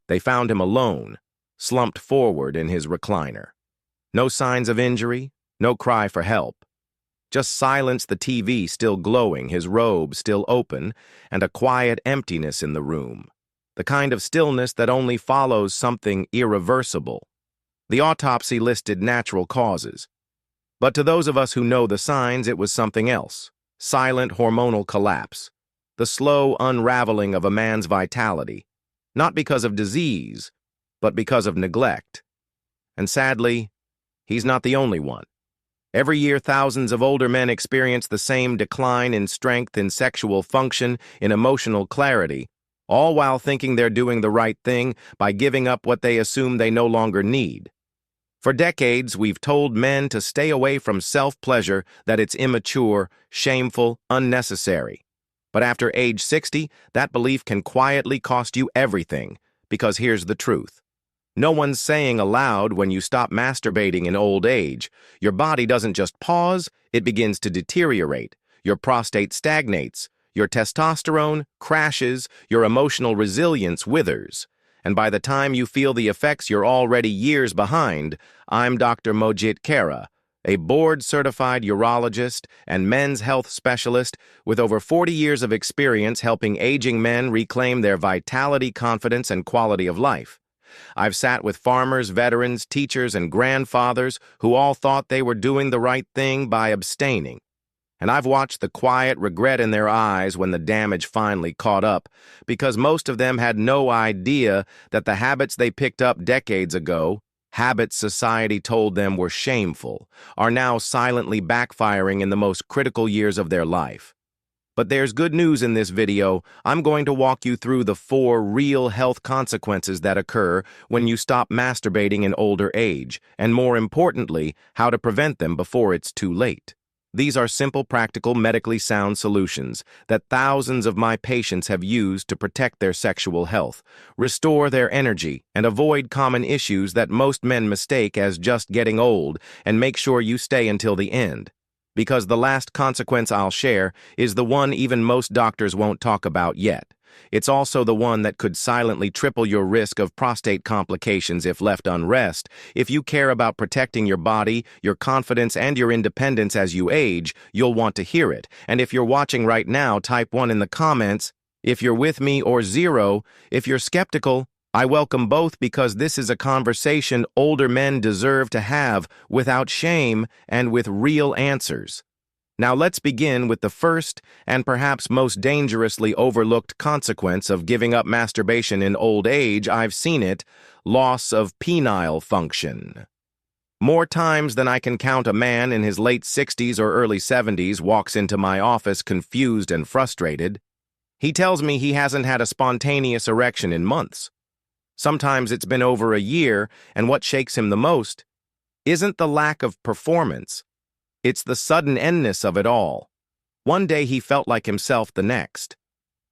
They found him alone, slumped forward in his recliner. No signs of injury, no cry for help. Just silence, the TV still glowing, his robe still open, and a quiet emptiness in the room. The kind of stillness that only follows something irreversible. The autopsy listed natural causes. But to those of us who know the signs, it was something else. Silent hormonal collapse. The slow unraveling of a man's vitality. Not because of disease, but because of neglect. And sadly, he's not the only one. Every year, thousands of older men experience the same decline in strength, in sexual function, in emotional clarity, all while thinking they're doing the right thing by giving up what they assume they no longer need. For decades, we've told men to stay away from self-pleasure, that it's immature, shameful, unnecessary. But after age 60, that belief can quietly cost you everything, because here's the truth. No one's saying aloud when you stop masturbating in old age, your body doesn't just pause, it begins to deteriorate. Your prostate stagnates, your testosterone crashes, your emotional resilience withers. And by the time you feel the effects, you're already years behind. I'm Dr. Mojit Kara, a board-certified urologist and men's health specialist with over 40 years of experience helping aging men reclaim their vitality, confidence, and quality of life. I've sat with farmers, veterans, teachers, and grandfathers who all thought they were doing the right thing by abstaining. And I've watched the quiet regret in their eyes when the damage finally caught up, because most of them had no idea that the habits they picked up decades ago, habits society told them were shameful, are now silently backfiring in the most critical years of their life. But there's good news in this video. I'm going to walk you through the 4 real health consequences that occur when you stop masturbating in older age, and more importantly, how to prevent them before it's too late. These are simple, practical, medically sound solutions that thousands of my patients have used to protect their sexual health, restore their energy, and avoid common issues that most men mistake as just getting old, and make sure you stay until the end. Because the last consequence I'll share is the one even most doctors won't talk about yet. It's also the one that could silently triple your risk of prostate complications if left unrest. If you care about protecting your body, your confidence, and your independence as you age, you'll want to hear it. And if you're watching right now, type 1 in the comments. If you're with me, or 0. If you're skeptical, I welcome both, because this is a conversation older men deserve to have without shame and with real answers. Now let's begin with the first and perhaps most dangerously overlooked consequence of giving up masturbation in old age. I've seen it: loss of penile function. More times than I can count, a man in his late 60s or early 70s walks into my office confused and frustrated. He tells me he hasn't had a spontaneous erection in months. Sometimes it's been over a year, and what shakes him the most isn't the lack of performance. It's the sudden endness of it all. One day he felt like himself, the next.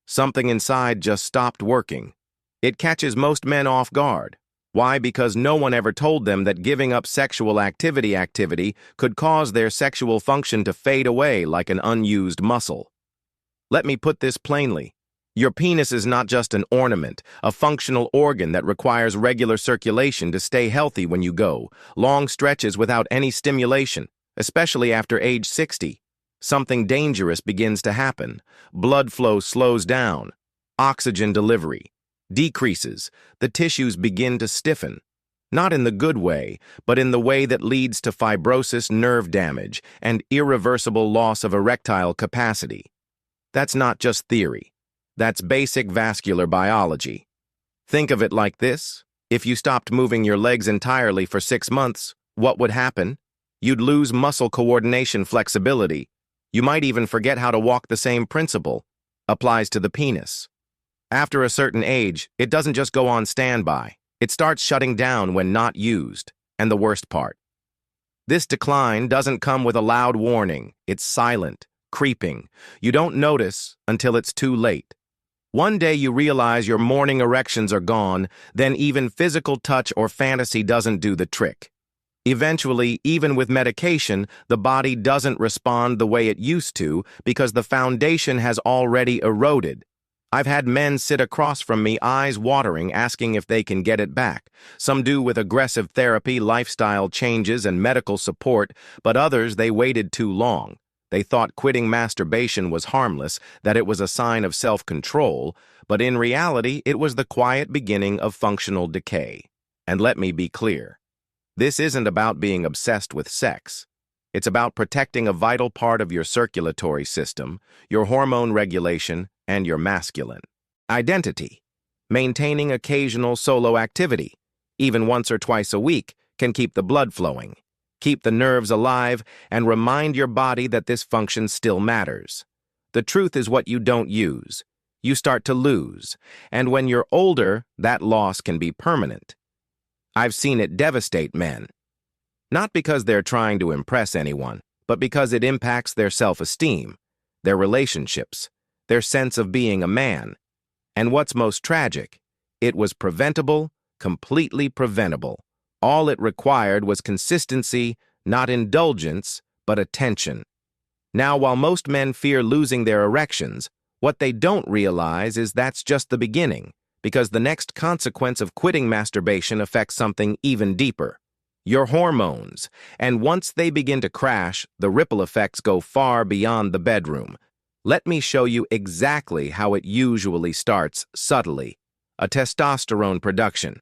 Something inside just stopped working. It catches most men off guard. Why? Because no one ever told them that giving up sexual activity could cause their sexual function to fade away like an unused muscle. Let me put this plainly. Your penis is not just an ornament, a functional organ that requires regular circulation to stay healthy. When you go long stretches without any stimulation, especially after age 60, something dangerous begins to happen. Blood flow slows down. Oxygen delivery decreases. The tissues begin to stiffen. Not in the good way, but in the way that leads to fibrosis, nerve damage, and irreversible loss of erectile capacity. That's not just theory. That's basic vascular biology. Think of it like this. If you stopped moving your legs entirely for 6 months, what would happen? You'd lose muscle coordination, flexibility. You might even forget how to walk. The same principle applies to the penis. After a certain age, it doesn't just go on standby. It starts shutting down when not used. And the worst part, this decline doesn't come with a loud warning. It's silent, creeping. You don't notice until it's too late. One day you realize your morning erections are gone, then even physical touch or fantasy doesn't do the trick. Eventually, even with medication, the body doesn't respond the way it used to because the foundation has already eroded. I've had men sit across from me, eyes watering, asking if they can get it back. Some do with aggressive therapy, lifestyle changes, and medical support, but others, they waited too long. They thought quitting masturbation was harmless, that it was a sign of self-control, but in reality, it was the quiet beginning of functional decay. And let me be clear. This isn't about being obsessed with sex. It's about protecting a vital part of your circulatory system, your hormone regulation, and your masculine identity. Maintaining occasional solo activity, even once or twice a week, can keep the blood flowing, keep the nerves alive, and remind your body that this function still matters. The truth is what you don't use, you start to lose, and when you're older, that loss can be permanent. I've seen it devastate men. Not because they're trying to impress anyone, but because it impacts their self-esteem, their relationships, their sense of being a man. And what's most tragic, it was preventable, completely preventable. All it required was consistency, not indulgence, but attention. Now, while most men fear losing their erections, what they don't realize is that's just the beginning, because the next consequence of quitting masturbation affects something even deeper. Your hormones, and once they begin to crash, the ripple effects go far beyond the bedroom. Let me show you exactly how it usually starts, subtly. A testosterone production.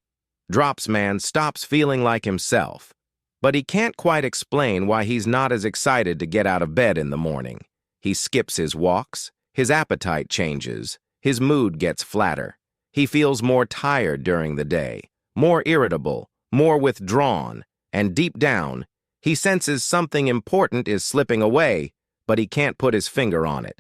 Drops. Man stops feeling like himself. But he can't quite explain why he's not as excited to get out of bed in the morning. He skips his walks, his appetite changes, his mood gets flatter. He feels more tired during the day, more irritable, more withdrawn, and deep down, he senses something important is slipping away, but he can't put his finger on it.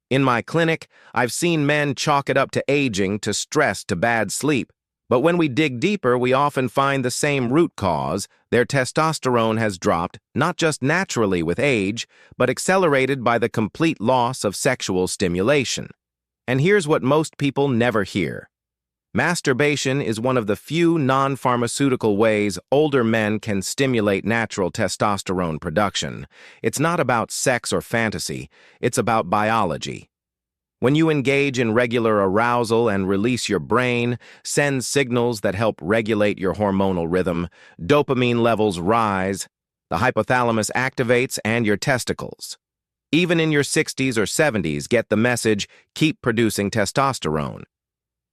In my clinic, I've seen men chalk it up to aging, to stress, to bad sleep. But when we dig deeper, we often find the same root cause. Their testosterone has dropped, not just naturally with age, but accelerated by the complete loss of sexual stimulation. And here's what most people never hear. Masturbation is one of the few non-pharmaceutical ways older men can stimulate natural testosterone production. It's not about sex or fantasy, it's about biology. When you engage in regular arousal and release your brain, send signals that help regulate your hormonal rhythm, dopamine levels rise, the hypothalamus activates, and your testicles. Even in your 60s or 70s, get the message, keep producing testosterone.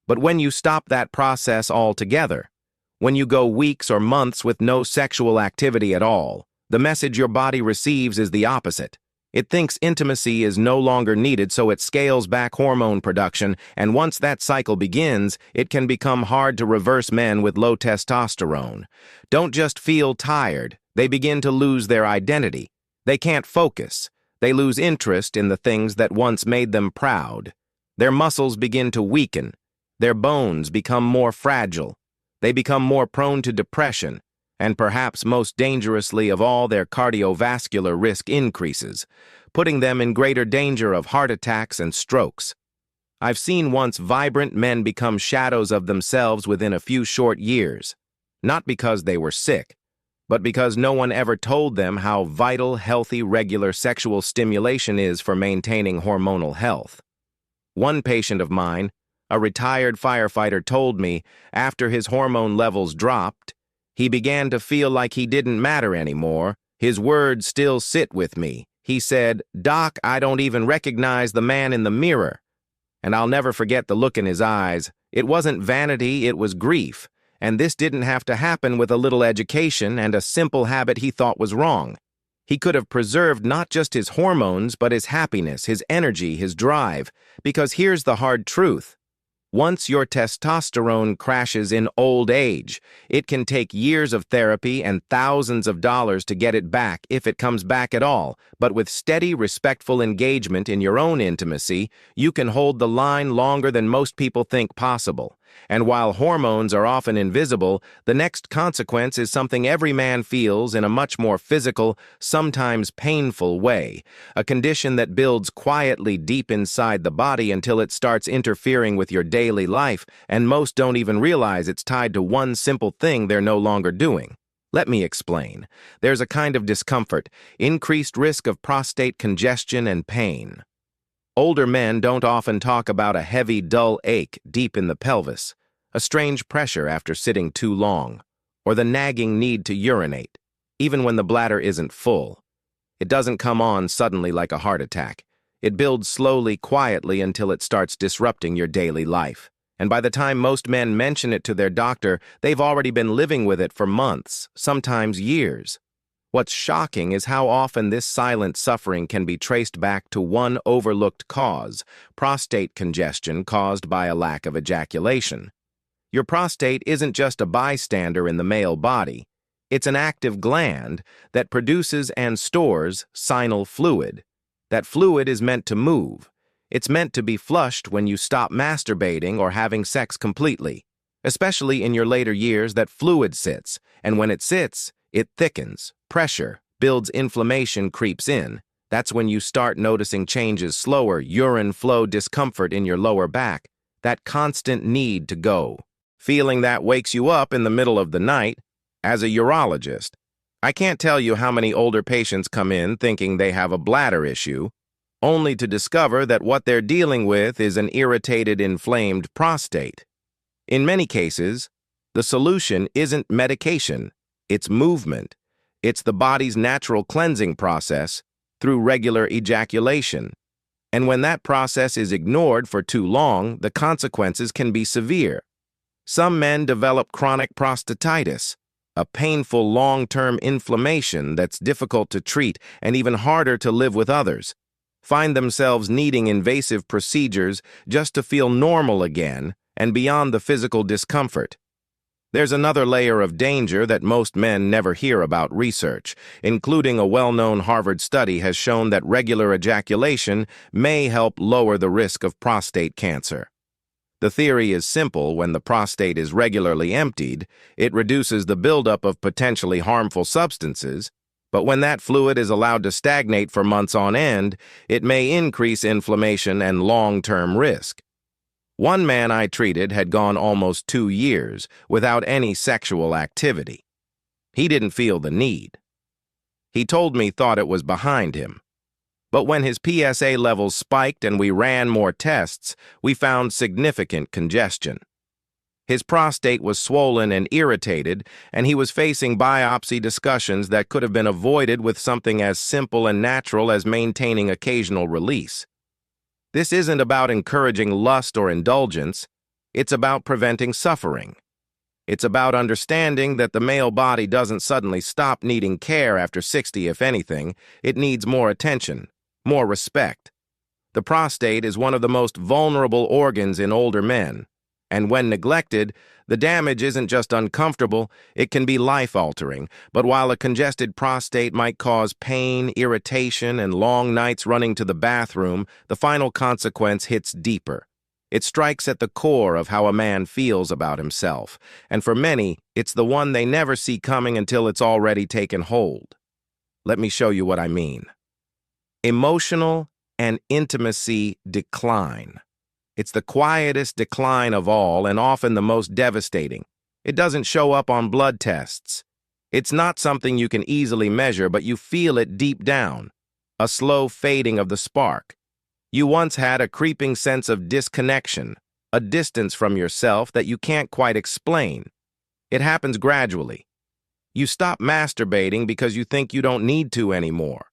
But when you stop that process altogether, when you go weeks or months with no sexual activity at all, the message your body receives is the opposite. It thinks intimacy is no longer needed, so it scales back hormone production, and once that cycle begins, it can become hard to reverse. Men with low testosterone don't just feel tired, they begin to lose their identity. They can't focus. They lose interest in the things that once made them proud. Their muscles begin to weaken. Their bones become more fragile. They become more prone to depression, and perhaps most dangerously of all, their cardiovascular risk increases, putting them in greater danger of heart attacks and strokes. I've seen once vibrant men become shadows of themselves within a few short years, not because they were sick, but because no one ever told them how vital, healthy, regular sexual stimulation is for maintaining hormonal health. One patient of mine, a retired firefighter, told me after his hormone levels dropped, he began to feel like he didn't matter anymore. His words still sit with me. He said, "Doc, I don't even recognize the man in the mirror." And I'll never forget the look in his eyes. It wasn't vanity, it was grief. And this didn't have to happen with a little education and a simple habit he thought was wrong. He could have preserved not just his hormones, but his happiness, his energy, his drive. Because here's the hard truth. Once your testosterone crashes in old age, it can take years of therapy and thousands of dollars to get it back, if it comes back at all. But with steady, respectful engagement in your own intimacy, you can hold the line longer than most people think possible. And while hormones are often invisible, the next consequence is something every man feels in a much more physical, sometimes painful way, a condition that builds quietly deep inside the body until it starts interfering with your daily life, and most don't even realize it's tied to one simple thing they're no longer doing. Let me explain. There's a kind of discomfort, increased risk of prostate congestion and pain. Older men don't often talk about a heavy, dull ache deep in the pelvis, a strange pressure after sitting too long, or the nagging need to urinate, even when the bladder isn't full. It doesn't come on suddenly like a heart attack. It builds slowly, quietly until it starts disrupting your daily life. And by the time most men mention it to their doctor, they've already been living with it for months, sometimes years. What's shocking is how often this silent suffering can be traced back to one overlooked cause: prostate congestion caused by a lack of ejaculation. Your prostate isn't just a bystander in the male body. It's an active gland that produces and stores seminal fluid. That fluid is meant to move. It's meant to be flushed when you stop masturbating or having sex completely. Especially in your later years, that fluid sits, and when it sits, it thickens. Pressure builds, inflammation creeps in. That's when you start noticing changes: slower urine flow, discomfort in your lower back, that constant need to go. Feeling that wakes you up in the middle of the night. As a urologist, I can't tell you how many older patients come in thinking they have a bladder issue, only to discover that what they're dealing with is an irritated, inflamed prostate. In many cases, the solution isn't medication, it's movement. It's the body's natural cleansing process through regular ejaculation. And when that process is ignored for too long, the consequences can be severe. Some men develop chronic prostatitis, a painful long-term inflammation that's difficult to treat and even harder to live with others, find themselves needing invasive procedures just to feel normal again and beyond the physical discomfort. There's another layer of danger that most men never hear about. Research, including a well-known Harvard study, has shown that regular ejaculation may help lower the risk of prostate cancer. The theory is simple: when the prostate is regularly emptied, it reduces the buildup of potentially harmful substances, but when that fluid is allowed to stagnate for months on end, it may increase inflammation and long-term risk. One man I treated had gone almost 2 years without any sexual activity. He didn't feel the need. He told me thought it was behind him. But when his PSA levels spiked and we ran more tests, we found significant congestion. His prostate was swollen and irritated, and he was facing biopsy discussions that could have been avoided with something as simple and natural as maintaining occasional release. This isn't about encouraging lust or indulgence. It's about preventing suffering. It's about understanding that the male body doesn't suddenly stop needing care after 60. If anything, it needs more attention, more respect. The prostate is one of the most vulnerable organs in older men, and when neglected, the damage isn't just uncomfortable, it can be life-altering. But while a congested prostate might cause pain, irritation, and long nights running to the bathroom, the final consequence hits deeper. It strikes at the core of how a man feels about himself, and for many, it's the one they never see coming until it's already taken hold. Let me show you what I mean. Emotional and intimacy decline. It's the quietest decline of all and often the most devastating. It doesn't show up on blood tests. It's not something you can easily measure, but you feel it deep down. A slow fading of the spark. You once had a creeping sense of disconnection, a distance from yourself that you can't quite explain. It happens gradually. You stop masturbating because you think you don't need to anymore.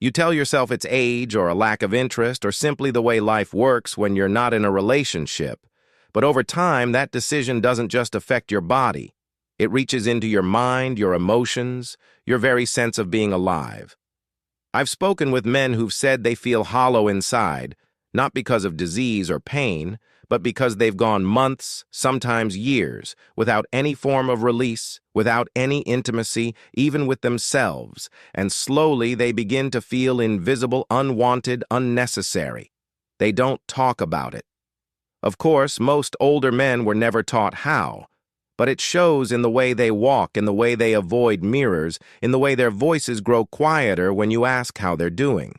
You tell yourself it's age or a lack of interest or simply the way life works when you're not in a relationship. But over time, that decision doesn't just affect your body. It reaches into your mind, your emotions, your very sense of being alive. I've spoken with men who've said they feel hollow inside, not because of disease or pain, but because they've gone months, sometimes years, without any form of release, without any intimacy, even with themselves, and slowly they begin to feel invisible, unwanted, unnecessary. They don't talk about it. Of course, most older men were never taught how, but it shows in the way they walk, in the way they avoid mirrors, in the way their voices grow quieter when you ask how they're doing.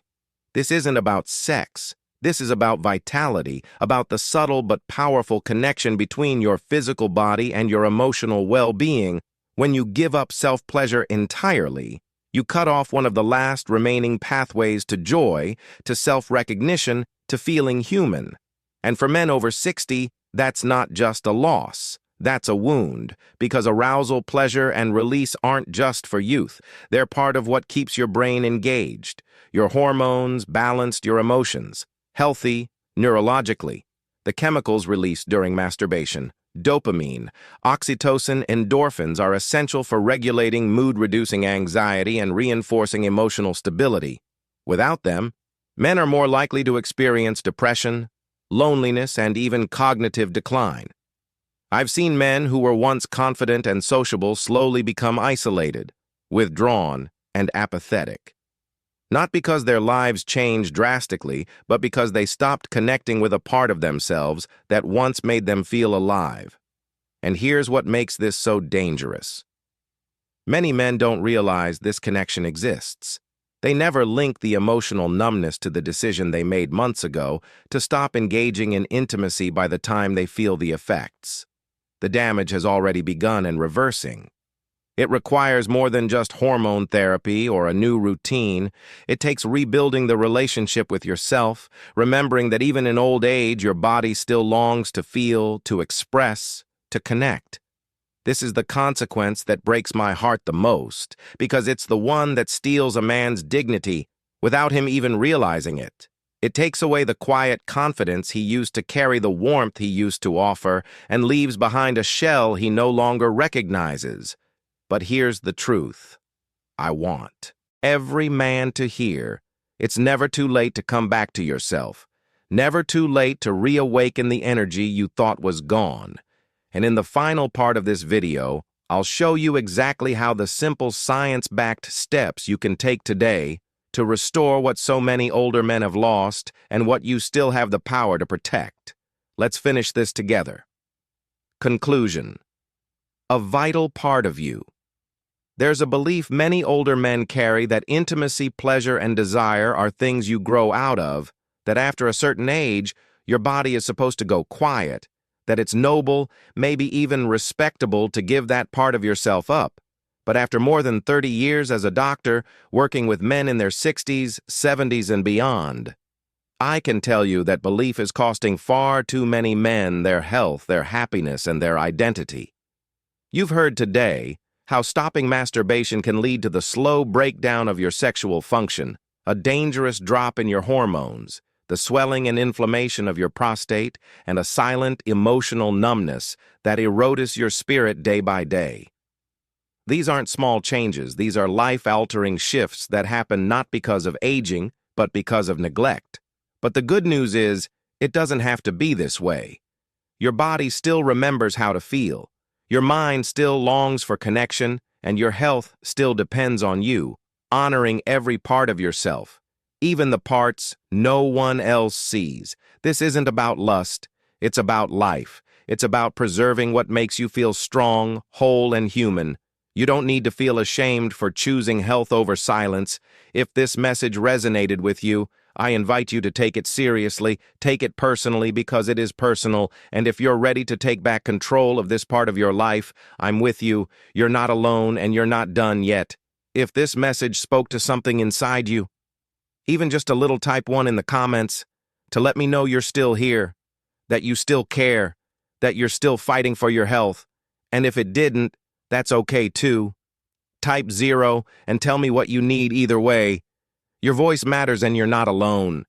This isn't about sex. This is about vitality, about the subtle but powerful connection between your physical body and your emotional well-being. When you give up self-pleasure entirely, You cut off one of the last remaining pathways to joy, to self-recognition, to feeling human. And for men over 60, that's not just a loss. That's a wound, because arousal, pleasure, and release aren't just for youth. They're part of what keeps your brain engaged, your hormones balanced, your emotions healthy neurologically. The chemicals released during masturbation, dopamine, oxytocin, endorphins, are essential for regulating mood-reducing anxiety and reinforcing emotional stability. Without them, men are more likely to experience depression, loneliness, and even cognitive decline. I've seen men who were once confident and sociable slowly become isolated, withdrawn, and apathetic. Not because their lives changed drastically, but because they stopped connecting with a part of themselves that once made them feel alive. And here's what makes this so dangerous. Many men don't realize this connection exists. They never link the emotional numbness to the decision they made months ago to stop engaging in intimacy by the time they feel the effects. The damage has already begun and reversing. It requires more than just hormone therapy or a new routine. It takes rebuilding the relationship with yourself, remembering that even in old age, your body still longs to feel, to express, to connect. This is the consequence that breaks my heart the most, because it's the one that steals a man's dignity without him even realizing it. It takes away the quiet confidence he used to carry, the warmth he used to offer, and leaves behind a shell he no longer recognizes. But here's the truth. I want every man to hear. It's never too late to come back to yourself. Never too late to reawaken the energy you thought was gone. And in the final part of this video, I'll show you exactly how the simple science-backed steps you can take today to restore what so many older men have lost and what you still have the power to protect. Let's finish this together. Conclusion. A vital part of you. There's a belief many older men carry that intimacy, pleasure, and desire are things you grow out of, that after a certain age, your body is supposed to go quiet, that it's noble, maybe even respectable to give that part of yourself up. But after more than 30 years as a doctor, working with men in their 60s, 70s, and beyond, I can tell you that belief is costing far too many men their health, their happiness, and their identity. You've heard today how stopping masturbation can lead to the slow breakdown of your sexual function, a dangerous drop in your hormones, the swelling and inflammation of your prostate, and a silent emotional numbness that erodes your spirit day by day. These aren't small changes. These are life-altering shifts that happen not because of aging, but because of neglect. But the good news is, it doesn't have to be this way. Your body still remembers how to feel. Your mind still longs for connection, and your health still depends on you, honoring every part of yourself, even the parts no one else sees. This isn't about lust. It's about life. It's about preserving what makes you feel strong, whole, and human. You don't need to feel ashamed for choosing health over silence. If this message resonated with you, I invite you to take it seriously, take it personally because it is personal, and if you're ready to take back control of this part of your life, I'm with you. You're not alone and you're not done yet. If this message spoke to something inside you, even just a little type 1 in the comments to let me know you're still here, that you still care, that you're still fighting for your health, and if it didn't, that's okay too. Type 0 and tell me what you need either way. Your voice matters and you're not alone.